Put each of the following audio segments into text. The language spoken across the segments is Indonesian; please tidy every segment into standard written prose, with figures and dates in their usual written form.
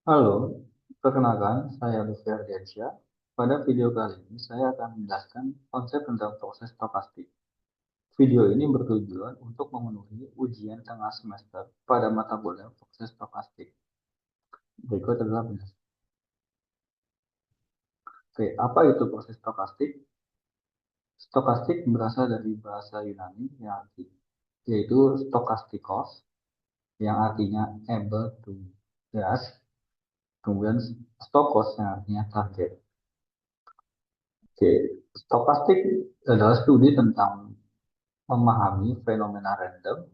Halo, perkenalkan saya Lutfi Ardiansyah. Pada video kali ini saya akan menjelaskan konsep tentang proses stokastik. Video ini bertujuan untuk memenuhi ujian tengah semester pada mata kuliah proses stokastik. Berikut adalah penjelasan. Oke, apa itu proses stokastik? Stokastik berasal dari bahasa Yunani yaitu stokastikos yang artinya able to judge, kemudian stokos yang artinya target. Oke, stokastik adalah studi tentang memahami fenomena random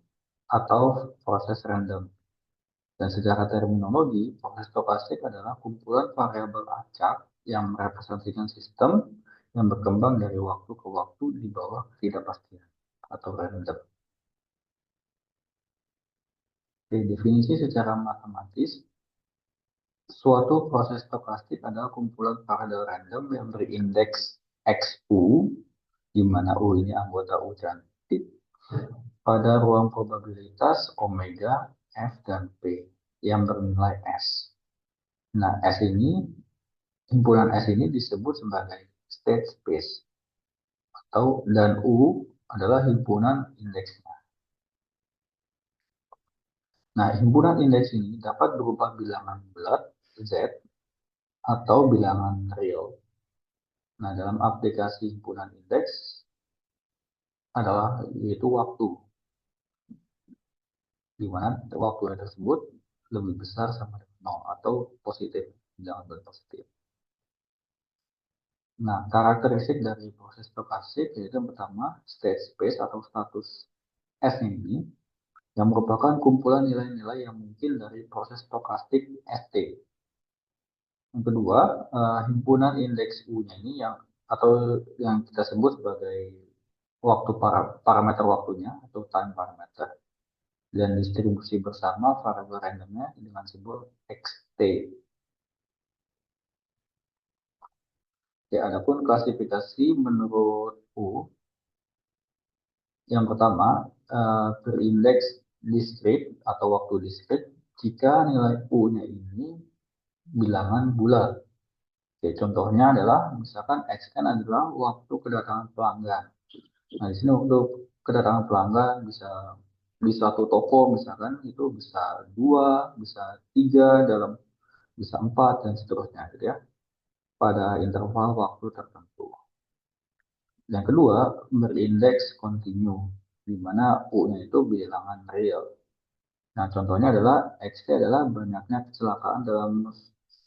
atau proses random. Dan secara terminologi, proses stokastik adalah kumpulan variabel acak yang merepresentasikan sistem yang berkembang dari waktu ke waktu di bawah ketidakpastian atau random. Oke, definisi secara matematis, suatu proses stokastik adalah kumpulan variabel random yang berindeks XU, di mana U ini anggota U cantik, pada ruang probabilitas omega, F, dan P yang bernilai S. Nah, himpunan S ini disebut sebagai state space dan U adalah himpunan indeksnya. Nah, himpunan indeks ini dapat berupa bilangan bulat Z atau bilangan real. Nah, dalam aplikasi himpunan indeks yaitu waktu, di mana waktu tersebut lebih besar sama dengan 0 atau positif, bilangan bulat positif. Nah, karakteristik dari proses stokastik yaitu yang pertama, state space atau status S ini yang merupakan kumpulan nilai-nilai yang mungkin dari proses stokastik ST. Yang kedua, himpunan indeks U-nya ini yang kita sebut sebagai parameter waktunya atau time parameter, dan distribusi bersama variabel randomnya dengan simbol XT. Ya, adapun klasifikasi menurut U, yang pertama, berindeks diskrit atau waktu diskrit jika nilai U-nya ini bilangan bulat. Oke, contohnya adalah misalkan XN adalah waktu kedatangan pelanggan. Nah, di sini untuk kedatangan pelanggan bisa di suatu toko misalkan itu bisa 2, bisa 3 bisa 4 dan seterusnya gitu ya. Pada interval waktu tertentu. Yang kedua, berindeks kontinu, di mana U-nya itu bilangan real. Nah, contohnya adalah XT adalah banyaknya kecelakaan dalam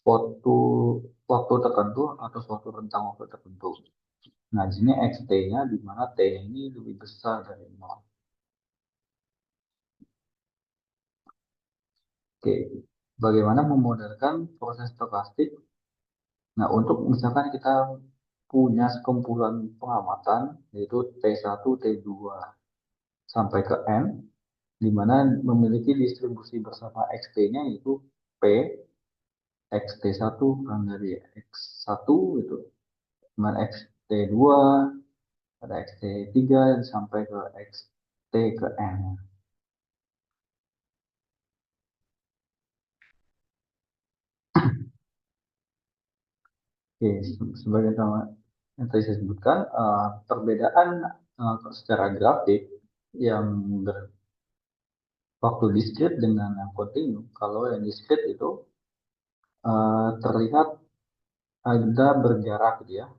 suatu waktu tertentu atau suatu rentang waktu tertentu. Nah, di sini XT-nya di mana T ini lebih besar dari 0. Oke, bagaimana memodelkan proses stokastik? Nah, untuk misalkan kita punya sekumpulan pengamatan, yaitu T1, T2, sampai ke N, di mana memiliki distribusi bersama XT-nya yaitu P, XT1 kurang dari X1 itu, dengan XT2, ada XT3 sampai ke XT ke N. Oke, sebagai sama yang tadi saya sebutkan, perbedaan secara grafik yang waktu diskrit dengan yang kontinu. Kalau yang diskrit itu terlihat ada berjarak gitu ya,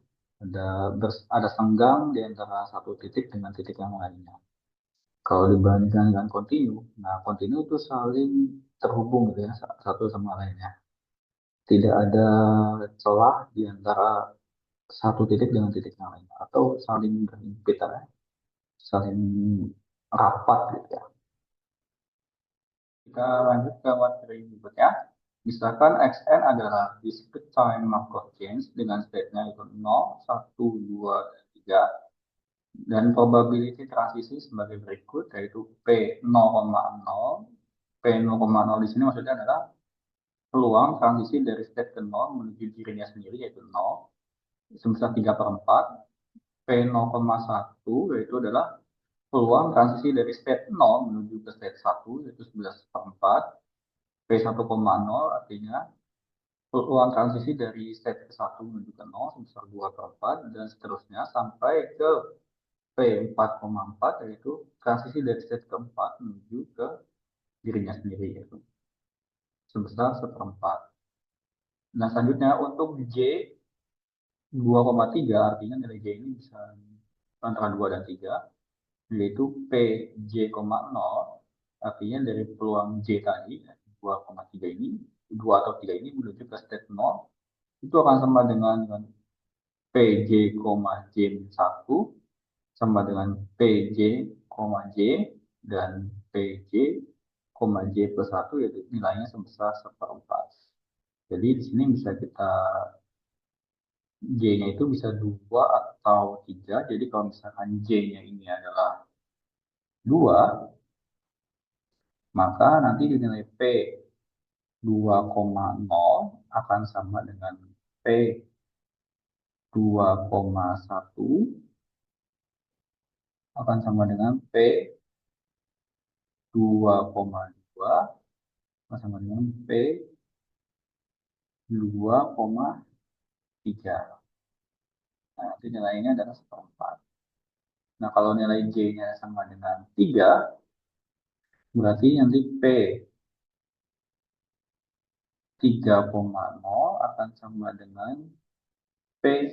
ada senggang di antara satu titik dengan titik yang lainnya. Kalau dibandingkan dengan kontinu, nah kontinu itu saling terhubung gitu ya, satu sama lainnya. Tidak ada celah di antara satu titik dengan titik yang lain atau saling berhimpitan ya, saling rapat gitu ya. Kita lanjut ke materi berikutnya. Misalkan XN adalah discrete time Markov chain dengan state-nya itu 0, 1, 2, dan 3. Dan probability transisi sebagai berikut, yaitu P0,0. P0,0 di sini maksudnya adalah peluang transisi dari state ke 0 menuju dirinya sendiri, yaitu 0, sebesar 3/4. P0,1 yaitu adalah peluang transisi dari state 0 menuju ke state 1, yaitu 11/4. P1,0 artinya peluang transisi dari state ke 1 menuju ke 0 sebesar 2/4 dan seterusnya sampai ke P4,4, yaitu transisi dari state keempat menuju ke dirinya sendiri, yaitu sebesar 1/4. Nah, selanjutnya untuk J 2,3, artinya nilai J ini bisa antara 2 dan 3, yaitu PJ,0, artinya dari peluang J tadi, 2,3 ini, 2 atau 3 ini menuju ke state 0, itu akan sama dengan PJ, J-1 sama dengan PJ, J dan PJ, J plus 1, yaitu nilainya sebesar 1/4. Jadi di sini bisa kita J-nya itu bisa 2 atau 3. Jadi kalau misalkan J-nya ini adalah 2, maka nanti nilai P 2,0 akan sama dengan P 2,1 akan sama dengan P 2,2 akan sama dengan P 2,3. Nah, nanti nilainya adalah 1/4. Nah, kalau nilai J-nya sama dengan 3, berarti nanti P 3,0 akan sama dengan P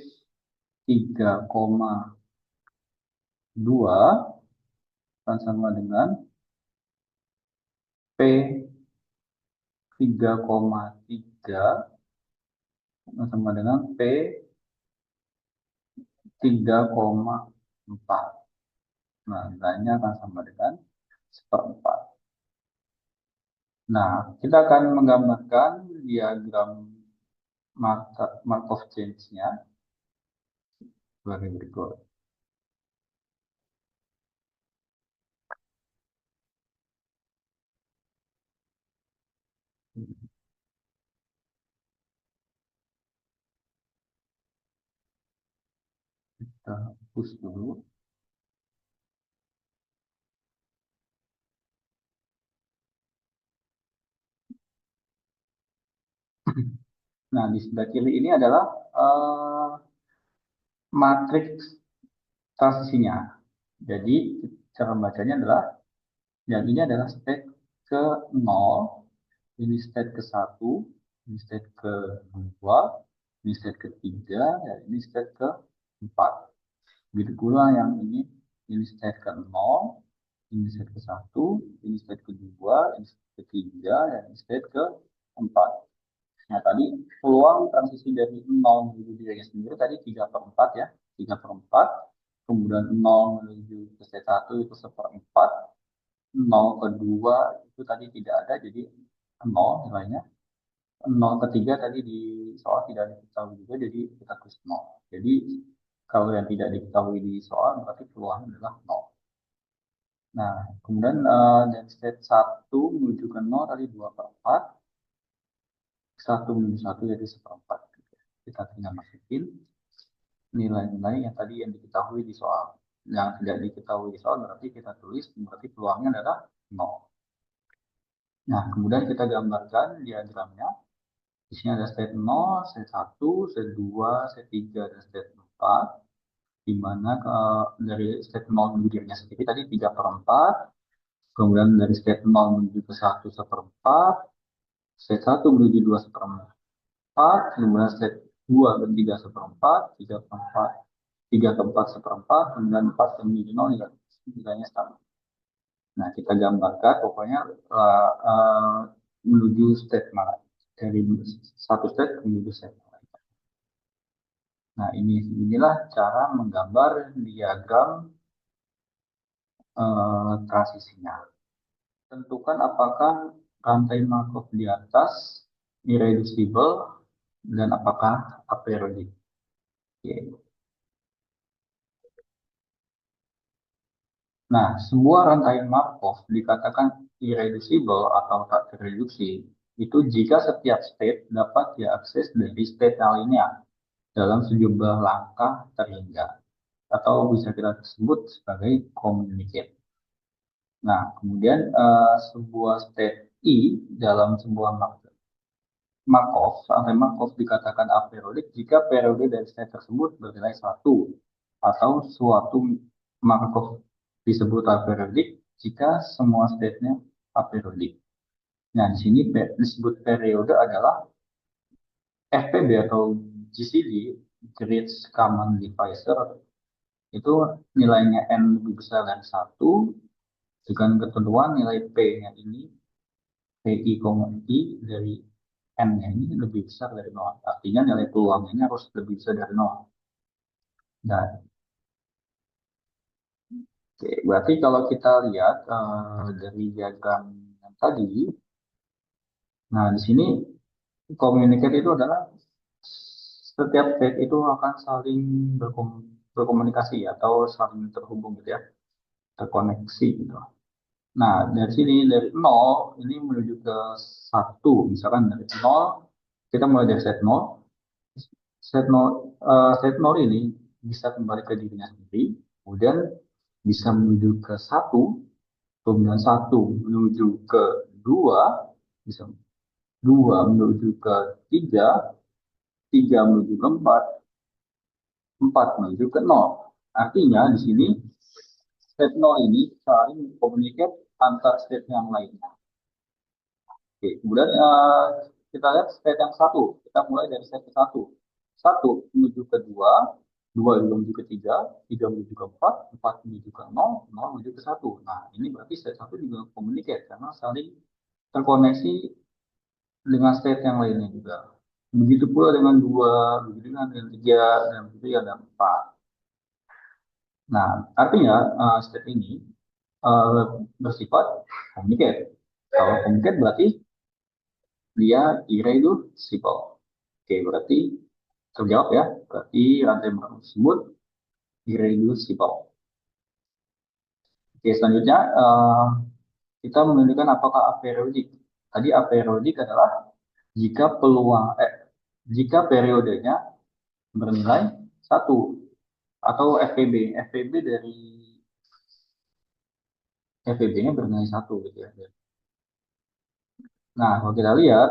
3,2 akan sama dengan P 3,3 akan sama dengan P 3,4. Nah, nilainya akan sama dengan 1/4. Nah, kita akan menggambarkan diagram Markov chain-nya sebagai berikut. Kita hapus dulu. Nah, di sebelah kiri ini adalah matriks transisinya. Jadi, cara membacanya adalah, yang ini adalah state ke 0, ini state ke 1, ini state ke 2, ini state ke 3, dan ini state ke 4. Begitu pula yang ini state ke 0, ini state ke 1, ini state ke 2, ini state ke 3, dan ini state ke 4. Nah, tadi peluang transisi dari 0 menuju dirinya sendiri tadi 3/4 ya. 3/4. Kemudian 0 menuju ke state 1 itu 1/4. 0 ke 2 itu tadi tidak ada, jadi 0 nilainya. 0 ke 3 tadi di soal tidak diketahui juga, jadi kita tulis 0. Jadi kalau yang tidak diketahui di soal berarti peluangnya adalah 0. Nah, kemudian dari state 1 menuju ke 0 tadi 2/4. 1 menuju 1 jadi 1/4. Kita tinggal masukin nilai-nilai yang tadi yang diketahui di soal. Yang tidak diketahui di soal berarti kita tulis, berarti peluangnya adalah 0. Nah, kemudian kita gambarkan diagramnya. Di sini ada state 0, state 1, state 2, state 3, dan state 4. Di mana dari state 0 menuju dirinya sendiri tadi 3/4. Kemudian dari state 0 menuju ke 1, 1/4. State 1 menuju 2, 1/4. Kemudian state 2 ke 3, 1/4. 3/4. 3/4, 1/4. Kemudian 4 ke menuju 0 nilainya sama. Nah, kita gambarkan pokoknya menuju state mana. Dari satu state menuju state. Nah, inilah cara menggambar diagram transisinya. Tentukan apakah rantai Markov di atas irreducible dan apakah aperiodic. Nah, sebuah rantai Markov dikatakan irreducible atau tak tereduksi itu jika setiap state dapat diakses dari state lainnya dalam sejumlah langkah terhingga, atau bisa kita sebut sebagai communicate. Nah, kemudian sebuah state I dalam sebuah rantai Markov dikatakan aperiodik jika periode dari state tersebut bernilai 1, atau suatu Markov disebut aperiodik jika semua state-nya aperiodik. Nah, di sini disebut periode adalah FPB atau GCD, Greatest Common Divisor, itu nilainya N lebih besar dari 1, dengan ketentuan nilai P-nya ini, PI, I dari N-nya ini lebih besar dari 0. Artinya nilai peluangnya ini harus lebih besar dari 0. Nah, oke, berarti kalau kita lihat dari diagram yang tadi, nah di sini communicate itu adalah setiap state itu akan saling berkomunikasi atau saling terhubung gitu ya, terkoneksi gitu. Nah, dari sini dari 0 ini menuju ke 1, misalkan dari 0 kita mulai dari set 0. Set 0 ini bisa kembali ke dirinya sendiri, kemudian bisa menuju ke 1, kemudian 1 menuju ke 2, bisa 2 menuju ke 3, 3 menuju ke 4, 4 menuju ke 0. Artinya di sini state 0 ini saling komunikasi antar state yang lainnya. Oke, kemudian kita lihat state yang 1. Kita mulai dari state ke 1. 1 menuju ke 2, 2 menuju ke 3, 3 menuju ke 4, 4 menuju ke 0, 0 menuju ke 1. Nah, ini berarti state 1 juga komunikasi karena saling terkoneksi dengan state yang lainnya juga. Begitu pula dengan 2, begitu dengan 3, dan begitu ya ada 4. Nah, artinya state ini bersifat communicate. Kalau communicate berarti dia irreducible. Oke, berarti terjawab ya. Berarti rantai Markov tersebut irreducible. Oke, selanjutnya kita menunjukkan apakah aperiodic. Tadi aperiodic adalah jika jika periodenya bernilai 1 atau FPB. FPB dari FPB-nya bernilai 1 gitu ya. Nah, kalau kita lihat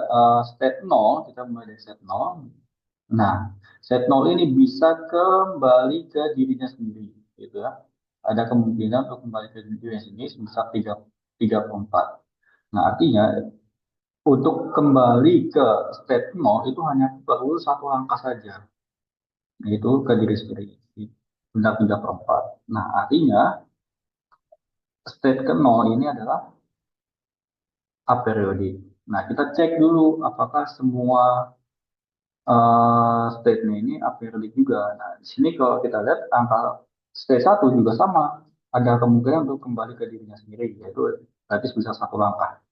state 0, kita mulai dari state 0. Nah, state 0 ini bisa kembali ke dirinya sendiri, gitu ya. Ada kemungkinan untuk kembali ke dirinya sendiri sebesar 34. Nah, artinya untuk kembali ke state 0 itu hanya perlu satu langkah saja, yaitu ke diri sendiri. Benar 34. Nah, artinya state ke 0 ini adalah aperiodic. Nah, kita cek dulu apakah semua state-nya ini aperiodic juga. Nah, di sini kalau kita lihat angka state 1 juga sama. Ada kemungkinan untuk kembali ke dirinya sendiri, yaitu berarti sebesar satu langkah.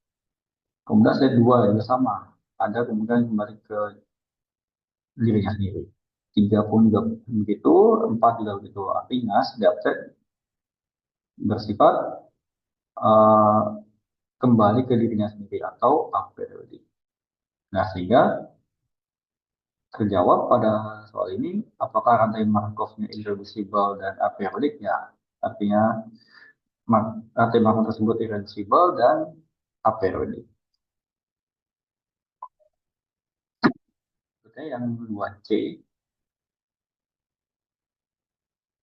Kemudian state 2 juga sama. Ada kemungkinan kembali ke dirinya sendiri. 3 pun juga begitu, 4 juga begitu. Artinya setiap set bersifat uh, kembali ke dirinya sendiri atau aperiodic. Nah, sehingga terjawab pada soal ini, apakah rantai Markovnya irreducible dan aperiodic? Ya, artinya rantai Markov tersebut irreducible dan aperiodic. Oke, yang 2C.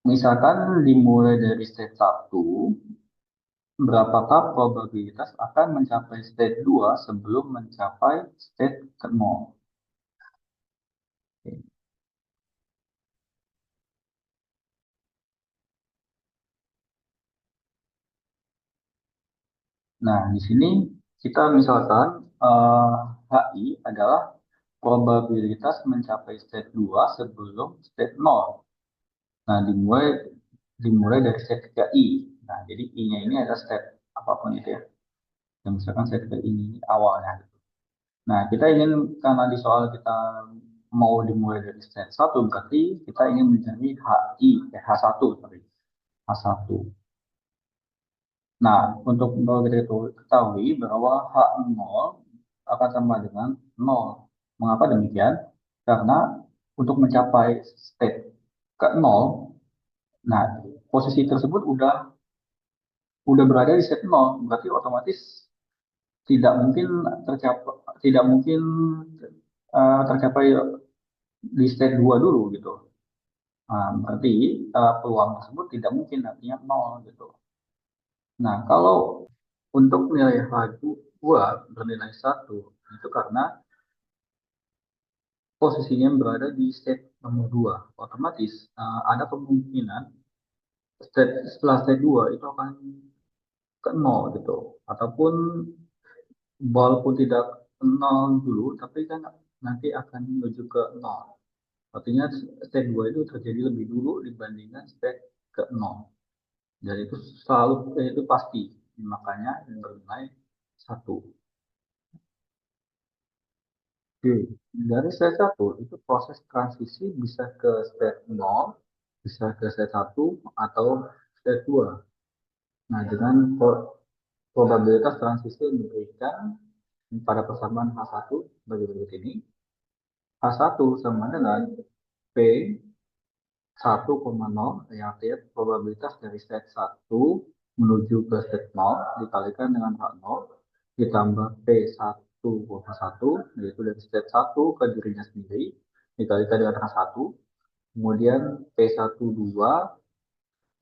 Misalkan dimulai dari state 1, berapakah probabilitas akan mencapai state 2 sebelum mencapai state ke 0? Oke. Nah, di sini kita misalkan HI adalah probabilitas mencapai state 2 sebelum state 0. Nah, dimulai dari state ke I. Nah, jadi I-nya ini adalah state apapun itu ya. Dan misalkan state ke I ini awalnya. Nah, kita ingin, karena di soal kita mau dimulai dari state 1, berarti kita ingin mencari HI, H1, sorry. H1. Nah, untuk kita ketahui bahwa H0 akan sama dengan 0. Mengapa demikian? Karena untuk mencapai state ke 0, nah posisi tersebut udah berada di state 0, berarti otomatis tidak mungkin tercapai, tidak mungkin tercapai di state 2 dulu gitu. Berarti peluang tersebut tidak mungkin artinya nol gitu. Nah, kalau untuk nilai H2 bernilai satu itu karena posisinya berada di state nomor 2. Otomatis ada kemungkinan setelah state 2 itu akan ke nol gitu. Ataupun walaupun tidak nol dulu, tapi kan nanti akan menuju ke nol. Artinya state 2 itu terjadi lebih dulu dibandingkan state ke nol. Dan itu selalu itu pasti. Makanya yang bernilai satu. Oke. Dari state satu itu proses transisi bisa ke state nol, bisa ke state satu atau state 2. Nah, dengan probabilitas transisi yang diberikan pada persamaan H1 bagi berikut ini. H1 sama dengan P 1,0 yang artinya probabilitas dari state 1 menuju ke state 0 dikalikan dengan H0 ditambah P1,1 yaitu dari state 1 ke dirinya sendiri dikalikan dengan H1 kemudian P12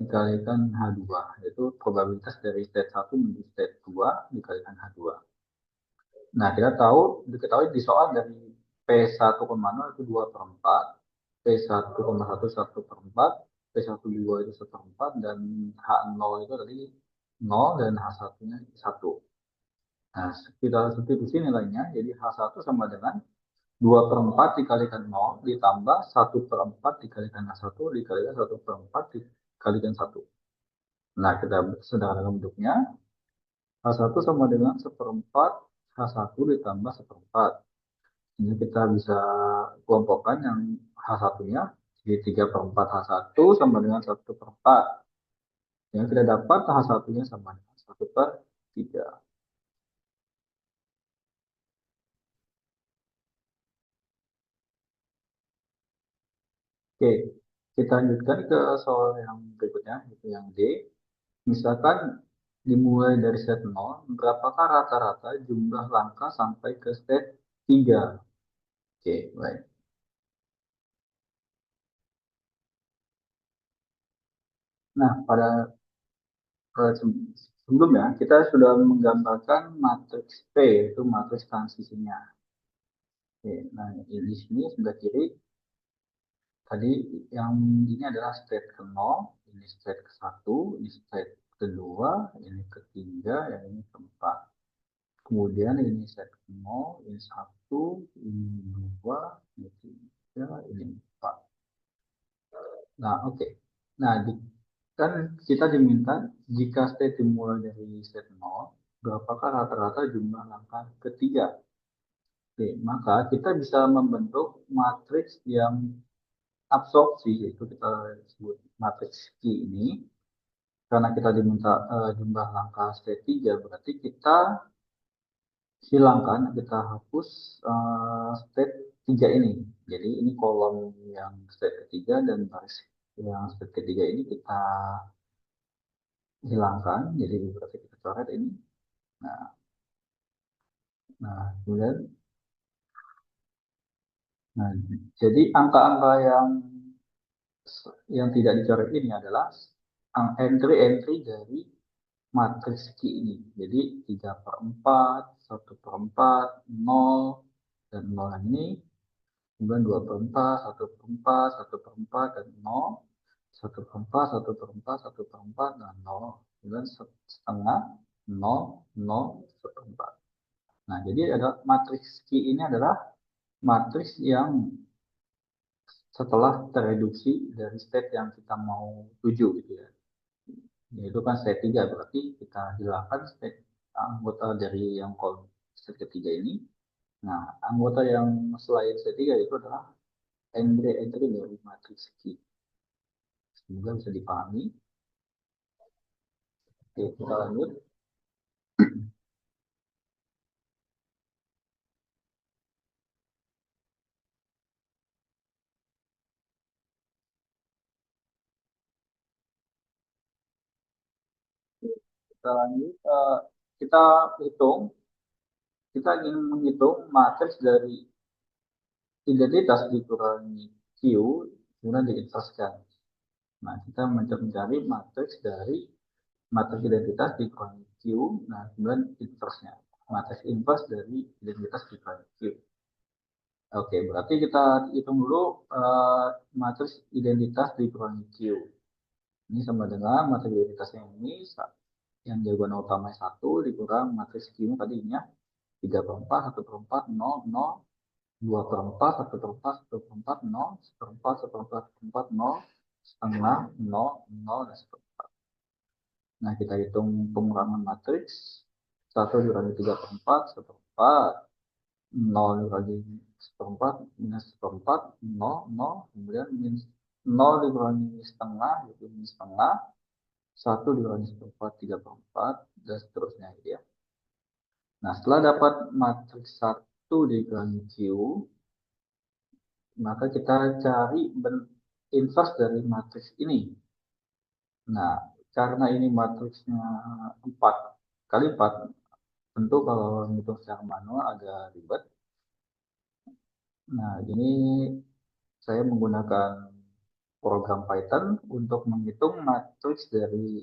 dikalikan H2 yaitu probabilitas dari state 1 menuju state 2 dikalikan H2. Nah, kita tahu diketahui di soal dari P1,0 itu 2 per 4, P1,1 1 per 4, P12 itu 1 per 4, dan H0 itu tadi 0 dan H1-nya 1. Nah, kita substitusi nilainya, jadi H1 sama dengan 2 per 4 dikalikan 0, ditambah 1 per 4 dikalikan H1, dikalikan 1 per 4 dikalikan 1. Nah, kita sederhanakan bentuknya, H1 sama dengan seperempat H1 ditambah seperempat. Ini kita bisa kelompokkan yang H1-nya jadi 3 per 4 H1 sama dengan 1 per 4. Yang kita dapat H1-nya sama dengan 1 per 3. Oke, kita lanjutkan ke soal yang berikutnya, itu yang D. Misalkan dimulai dari state 0, berapakah rata-rata jumlah langkah sampai ke state 3? Oke, baik. Nah, sebelumnya kita sudah menggambarkan matriks P, itu matriks transisinya. Oke, nah di sini sebelah kiri tadi yang ini adalah state ke 0, ini state ke 1, ini state kedua, ini ketiga, yang ini keempat. Kemudian ini state ke 0, ini 1, ini 2, ini 3, ini 4. Nah, oke. Nah, kan kita diminta jika state dimulai dari state 0, berapakah rata-rata jumlah langkah ketiga? Oke, maka kita bisa membentuk matriks yang absorpsi, yaitu kita sebut matriks Q ini. Karena kita diminta jumlah langkah state 3, berarti kita hilangkan, kita hapus state 3 ini. Jadi ini kolom yang state ketiga dan baris yang state ketiga ini kita hilangkan. Jadi berarti kita coret ini. Nah, kemudian, nah, jadi angka-angka yang tidak dicoret ini adalah entry-entry dari matriks Q ini. Jadi 3 per 4, 1 per 4, 0, dan 0 ini. Kemudian 2 per 4, 1 per 4, 1 per 4, dan 0. 1 per 4, 1 per 4, 1 per 4, dan 0. Kemudian setengah, 0, 0, 1 per 4. Nah, jadi ada matriks Q ini adalah matriks yang setelah tereduksi dari state yang kita mau tuju gitu ya. Yaitu kan state 3 berarti kita hilangkan state anggota dari yang kolom state ketiga ini. Nah, anggota yang selain state 3 itu adalah entry dari matriks Q. Semoga bisa dipahami. Oke, kita lanjut. Kita lanjut. Kita hitung, kita ingin menghitung matriks dari identitas dikurangi Q, kemudian diinverskan. Nah, kita mencari matriks dari matriks identitas dikurangi Q, nah kemudian inversnya. Matriks inverse dari identitas dikurangi Q. Oke, berarti kita hitung dulu matriks identitas dikurangi Q. Ini sama dengan matriks identitasnya ini, yang jawaban utama 1 dikurang matriks Q tadinya 3 per 4, 1 per 4, 0, 0, 2 per 4, 1 per 4, 1 per 4, 0, 1 per 4, 1 per 4, 1 per 4, 0, setengah, 0, 0, dan 1 per 4. Nah, kita hitung pengurangan matriks. 1 dikurangi 3 per 4, 1 per 4. 0 dikurangi 1 per 4, minus 1 per 4, 0, 0. Kemudian minus 0 dikurangi setengah, yaitu minus setengah. 1 dikurangi 1 per 4, 3 per 4, dan seterusnya. Gitu ya. Nah, setelah dapat matriks 1 dikurangi Q, maka kita cari inverse dari matriks ini. Nah, karena ini matriksnya 4 kali 4, tentu kalau menghitung secara manual agak ribet. Nah, ini saya menggunakan program Python untuk menghitung matriks dari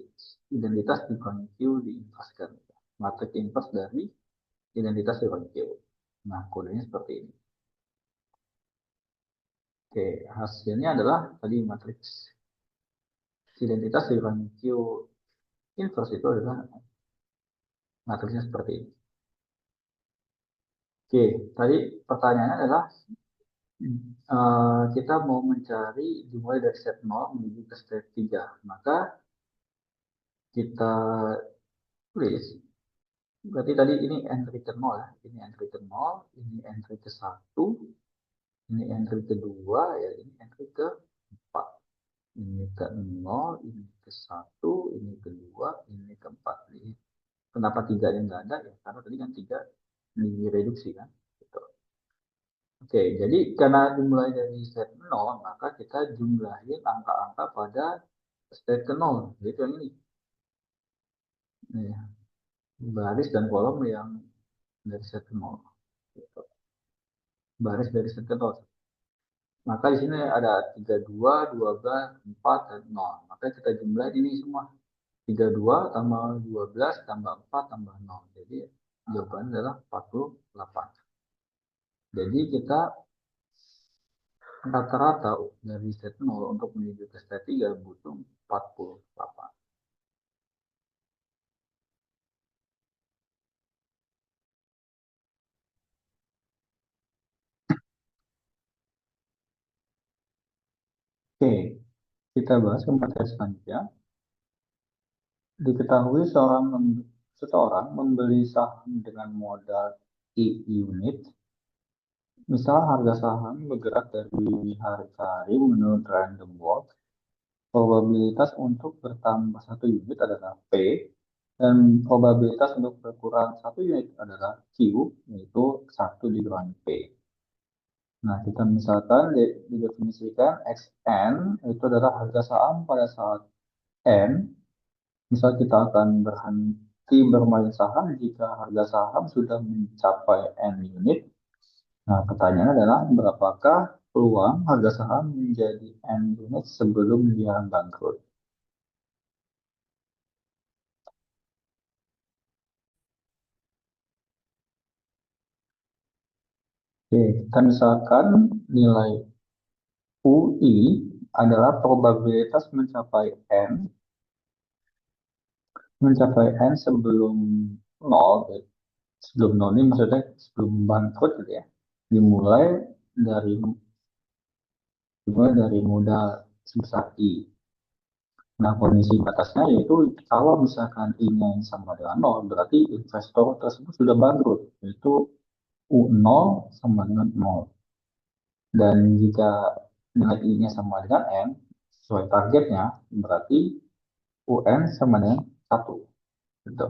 identitas dikurangi Q diinverskan. Matriks inverse dari identitas dikurangi Q. Nah, kodenya seperti ini. Oke, hasilnya adalah tadi matriks identitas dikurangi Q inverse itu adalah matriksnya seperti ini. Oke, tadi pertanyaannya adalah kita mau mencari dimulai dari set 0 menuju ke set 3. Maka kita tulis, berarti tadi ini entry ke 0 ya. Ini entry ke 0, ini entry ke 1, ini entry ke 2, ya ini entry ke 4. Ini ke 0, ini ke 1, ini ke 2, ini ke 4. Jadi, kenapa 3 yang nggak ada? Ya, karena tadi kan 3 direduksi kan. Gitu. Oke, jadi karena dimulai dari set 0, maka kita jumlahin angka-angka pada set ke 0. Jadi yang ini. Nih, baris dan kolom yang dari set ke 0. Gitu. Baris dari set ke 0. Maka di sini ada 32, 12, 4, dan 0. Maka kita jumlahin ini semua. 32 tambah 12 tambah 4 tambah 0. Jadi jawabannya adalah 48. Jadi kita rata-rata dari set 0 untuk menuju ke set 3 butuh 48. Oke, kita bahas ke materi selanjutnya. Diketahui seseorang membeli saham dengan modal I unit. Misal harga saham bergerak dari harga ribu menurut random walk. Probabilitas untuk bertambah 1 unit adalah P, dan probabilitas untuk berkurang 1 unit adalah Q, yaitu 1 dikurangi P. Nah, kita misalkan didefinisikan XN itu adalah harga saham pada saat N. Misal kita akan berhenti bermain saham jika harga saham sudah mencapai N unit. Nah, pertanyaannya adalah berapakah peluang harga saham menjadi N unit sebelum dia bangkrut? Oke, kita misalkan nilai UI adalah probabilitas mencapai N sebelum 0, sebelum 0 ini maksudnya sebelum bangkrut gitu ya, dimulai dari modal sebesar I. Nah, kondisi batasnya yaitu kalau misalkan I-nya sama dengan 0, berarti investor tersebut sudah bangkrut, yaitu U0 sama dengan 0. Dan jika nilai I-nya sama dengan N, sesuai targetnya, berarti UN sama dengan 1. Gitu.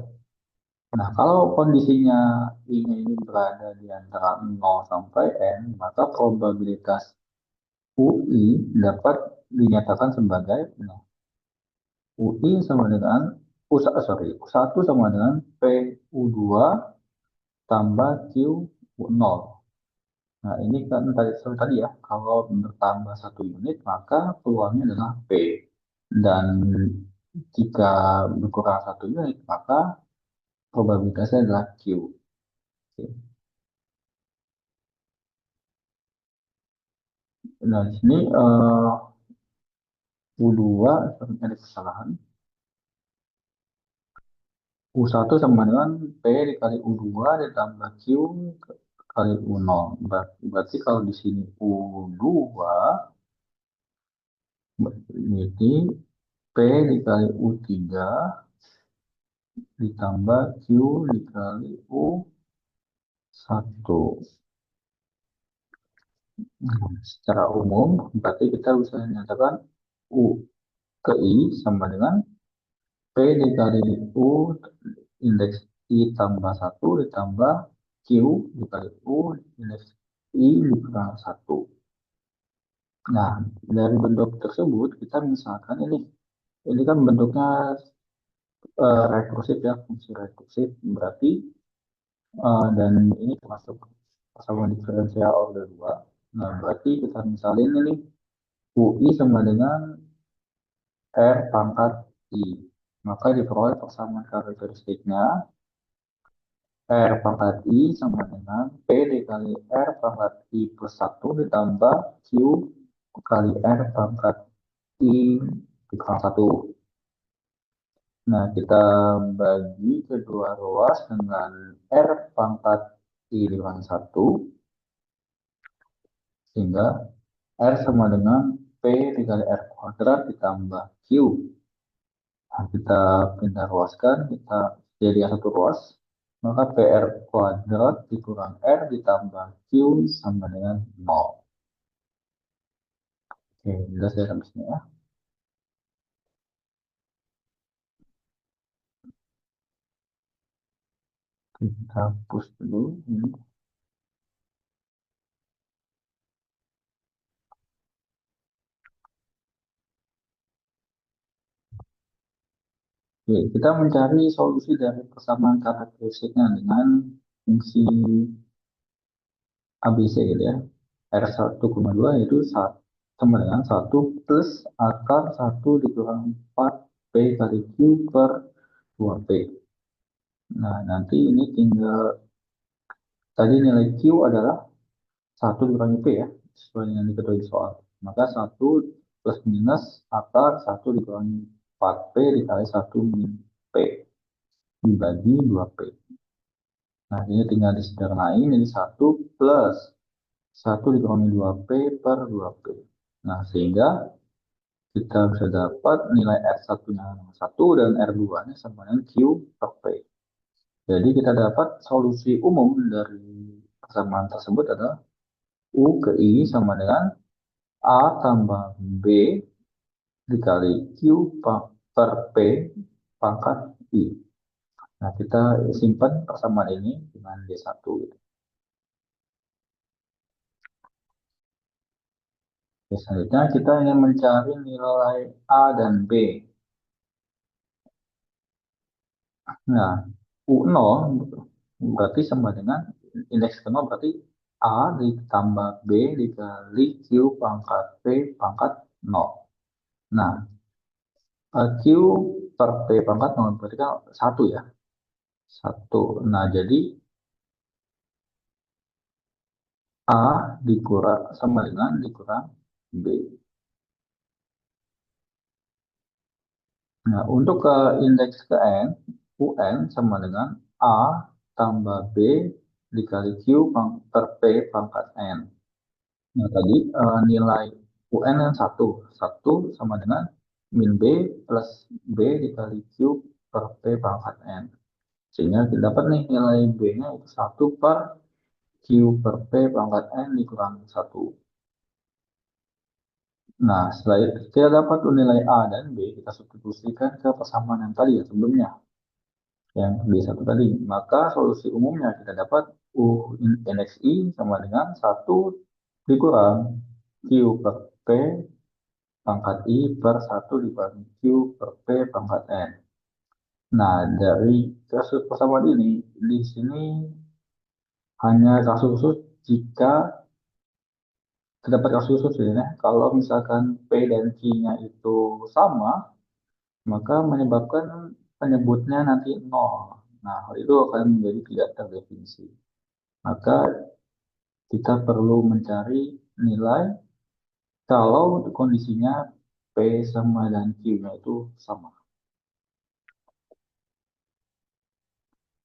Nah, kalau kondisinya I-nya ini berada di antara 0 sampai N, maka probabilitas UI dapat dinyatakan sebagai UI sama dengan U1 sama dengan PU2 tambah QU0. Nah, ini kan tadi, seperti tadi ya, kalau bertambah satu unit, maka peluangnya adalah P. Dan jika berkurang satu unit, maka probabilitasnya adalah Q. Oke. Nah, di sini U2 sebenarnya ada kesalahan. U1 sama dengan P dikali U2 ditambah Q kali U0. Berarti kalau di sini U2 berarti P dikali U3 ditambah Q dikali U1. Secara umum, berarti kita bisa menyatakan U ke I sama dengan P dikali U indeks I tambah satu ditambah Q dikali U indeks I dikurang satu. Nah, dari bentuk tersebut kita misalkan ini kan bentuknya rekursif ya, fungsi rekursif berarti dan ini termasuk persamaan diferensial order 2. Nah, berarti kita misalin ini UI sama dengan R pangkat I. Maka diperoleh persamaan karakteristiknya R pangkat I sama dengan P dikali R pangkat I plus satu ditambah Q kali R pangkat I dikurang satu. Nah, kita bagi kedua ruas dengan R pangkat I dikurang satu, sehingga R sama dengan P dikali R kuadrat ditambah Q. Nah, kita pindah ruaskan, kita jadi satu ruas, maka PR kuadrat dikurang R ditambah Q sama dengan 0. Oke, jelas ya sampai sini ya. Kita hapus dulu ini. Oke, kita mencari solusi dari persamaan karakteristiknya dengan fungsi ABC gitu ya. R1,2 yaitu sama dengan satu plus akar satu dikurang 4 P kali Q per 2P. Nah, nanti ini tinggal, tadi nilai Q adalah satu dikurangi P ya, sesuai yang diketahui di soal. Maka satu plus minus akar satu dikurangi 4P dikali satu min P dibagi 2P. Nah, ini tinggal disederhanain, ini satu plus satu dikurangi 2P per 2P. Nah, sehingga kita bisa dapat nilai R1-nya 1 dan R2-nya sama dengan Q per P. Jadi kita dapat solusi umum dari persamaan tersebut adalah U ke I sama dengan A tambah B dikali Q per P pangkat I. Nah, kita simpan persamaan ini dengan D1. Oke, selanjutnya kita ingin mencari nilai A dan B. Nah, U0 berarti sama dengan indeks ke 0 berarti A ditambah B dikali Q pangkat P pangkat 0. Nah, Q per P pangkat 0 berarti kan 1 ya. Satu. Nah, jadi A dikurang sama dengan dikurang B. Nah, untuk ke indeks ke N, UN sama dengan A tambah B dikali Q per P pangkat N. Nah, tadi nilai UN yang 1. 1 sama dengan min B plus B dikali Q per P pangkat N. Sehingga kita dapat nih nilai B-nya itu 1 per Q per P pangkat N dikurang 1. Nah, setelah itu kita dapat nilai A dan B, kita substitusikan ke persamaan yang tadi ya sebelumnya, yang B1 tadi. Maka solusi umumnya kita dapat U indeks I sama dengan 1 dikurang Q per P pangkat I per 1 dibagi Q per P pangkat N. Nah, dari kasus persamaan ini, di sini hanya kasus khusus jika terdapat kasus khusus ya. Kalau misalkan P dan Q-nya itu sama, maka menyebabkan penyebutnya nanti nol. Nah, hal itu akan menjadi tidak terdefinisi. Maka kita perlu mencari nilai kalau kondisinya P sama dan Q-nya itu sama.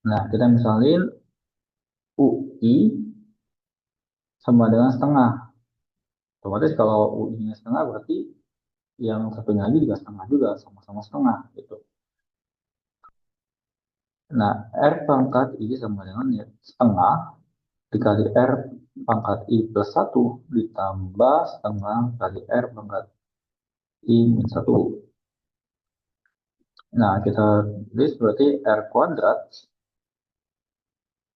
Nah, kita misalin UI sama dengan setengah. Otomatis kalau UI-nya setengah berarti yang satunya lagi juga setengah juga, sama-sama setengah gitu. Nah, R pangkat I sama dengan ya, setengah dikali R pangkat I plus 1 ditambah setengah kali R pangkat I min 1. Nah, kita tulis berarti R kuadrat.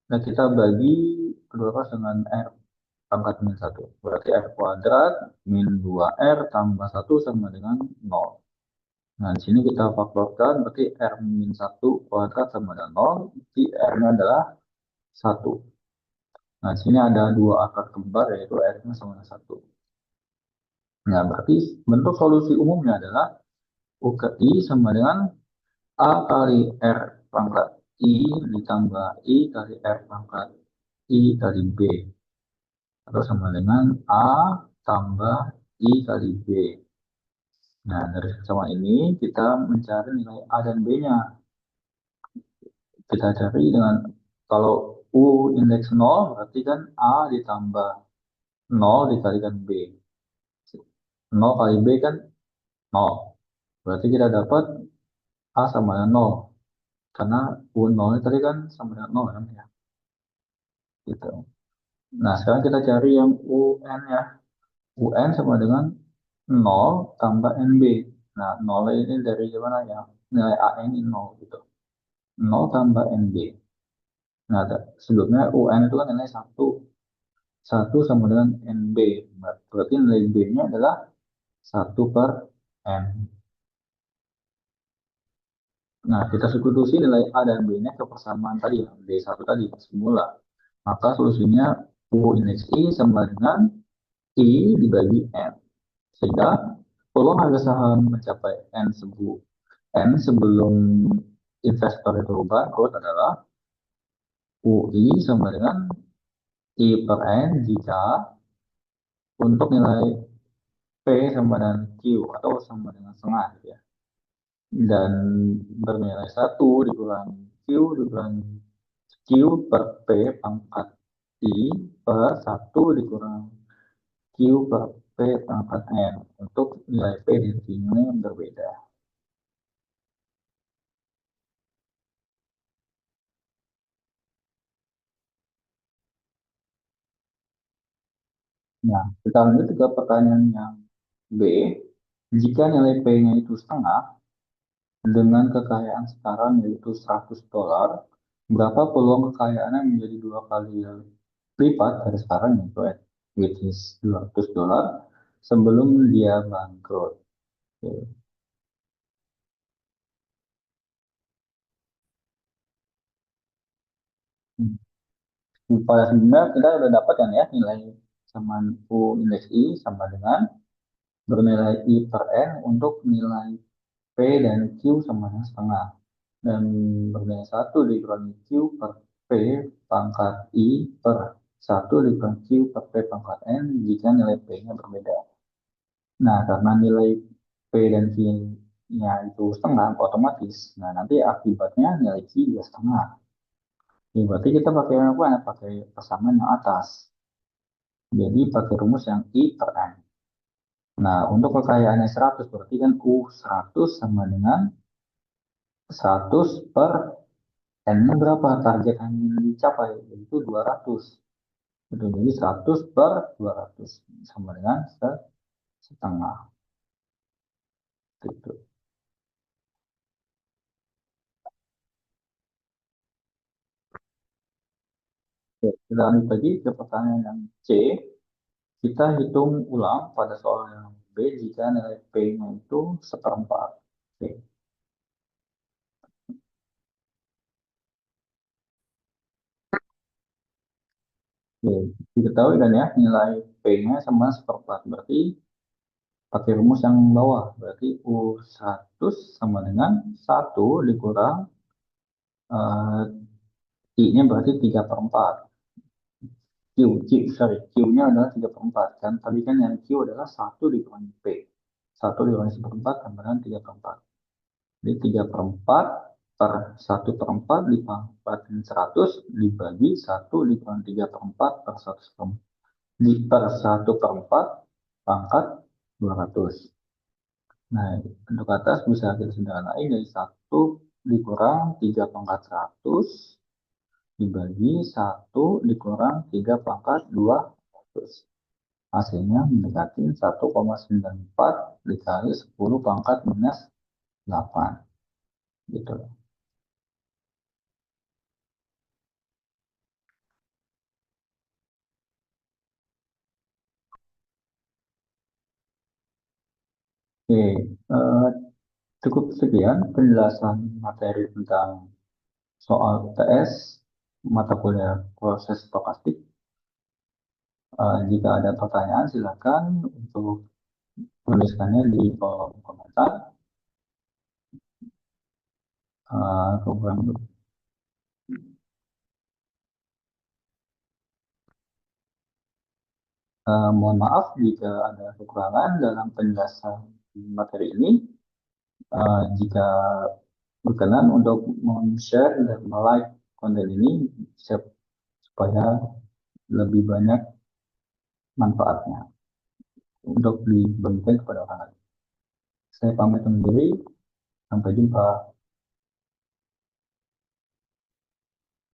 Nah, kita bagi kedua kelas dengan R pangkat min 1. Berarti R kuadrat min 2R tambah 1 sama dengan 0. Nah, di sini kita faktorkan berarti R min 1 kuadrat sama dengan 0. Berarti R-nya adalah 1. Nah, di sini ada dua akar kembar yaitu R-nya sama dengan 1. Nah, berarti bentuk solusi umumnya adalah U ke I sama dengan A kali R pangkat I ditambah I kali R pangkat I kali B. Atau sama dengan A tambah I kali B. Nah, dari sama ini kita mencari nilai A dan B-nya. Kita cari dengan kalau U indeks 0 berarti kan A ditambah 0 dikalikan B. 0 kali B kan 0. Berarti kita dapat A sama dengan 0. Karena U 0 tadi kan sama dengan 0 kan ya. Gitu. Nah, sekarang kita cari yang UN ya. UN sama dengan 0 tambah NB. Nah, 0 ini dari mana ya? Nilai A ini 0 gitu. 0 tambah NB. Nah, sebelumnya UN itu kan nilai 1. 1 sama dengan NB. Berarti nilai B-nya adalah 1 per N. Nah, kita substitusi nilai A dan B-nya ke persamaan tadi, D1 tadi, semula. Maka solusinya U indeks I sama dengan I dibagi N. Sehingga peluang harga saham mencapai N sebelum investor itu bangkrut adalah UI sama dengan I per N jika untuk nilai P sama dengan Q atau sama dengan setengah gitu ya. Dan bernilai 1 dikurangi Q dikurangi Q per P pangkat I per 1 dikurangi Q per P pangkat N untuk nilai P dan Q-nya yang berbeda. Nah, kita lanjut ke pertanyaan yang B. Jika nilai P-nya itu setengah, dengan kekayaan sekarang yaitu $100, berapa peluang kekayaannya menjadi dua kali lipat dari sekarang yaitu which is $200 sebelum dia bangkrut. Oke. Pada sebelumnya kita sudah dapat kan ya nilai samaan U indeks I sama dengan bernilai I per N untuk nilai P dan Q sama dengan setengah. Dan bernilai 1 dikurangi Q per P pangkat I per 1 dikurangi Q per P pangkat N jika nilai P-nya berbeda. Nah, karena nilai P dan Q-nya itu setengah otomatis. Nah, nanti akibatnya nilai Q juga setengah. Ya, berarti kita pakai apa? Pakai persamaan yang atas. Jadi pakai rumus yang I per N. Nah, untuk kekayaannya 100 berarti kan U 100 sama dengan 100 per N-nya berapa? Target yang ingin dicapai, yaitu 200. Itu jadi 100 per 200 sama dengan setengah. Gitu. Oke, kita lanjut lagi ke pertanyaan yang C. Kita hitung ulang pada soal yang B jika nilai P-nya itu seperempat. Oke. Oke, diketahui kan ya nilai P-nya sama 1/4. Berarti pakai rumus yang bawah. Berarti U100 sama dengan 1 dikurang I-nya berarti 3/4. Q-nya adalah 3/4 kan. Tadi kan yang Q adalah 1 dikurangi P. 1 dikurangi 1/4 sama dengan 3/4. Jadi 3/4 per 1/4 dipangkatin 100 dibagi 1 dikurangi 3/4 per 1/4 pangkat 200. Nah, untuk atas bisa kita sederhanain dari 1 dikurang 3/100 dibagi 1 dikurang 3/200. Hasilnya mendekati 1,94 dikali 10⁻⁸. Gitu. Oke, eh, cukup sekian penjelasan materi tentang soal UTS mata kuliah proses stokastik. Jika ada pertanyaan silakan untuk tuliskannya di kolom komentar. Kurang mohon maaf jika ada kekurangan dalam penjelasan materi ini. Jika berkenan untuk share dan like konten ini supaya lebih banyak manfaatnya untuk dibagikan kepada orang lain. Saya pamit undur diri, sampai jumpa.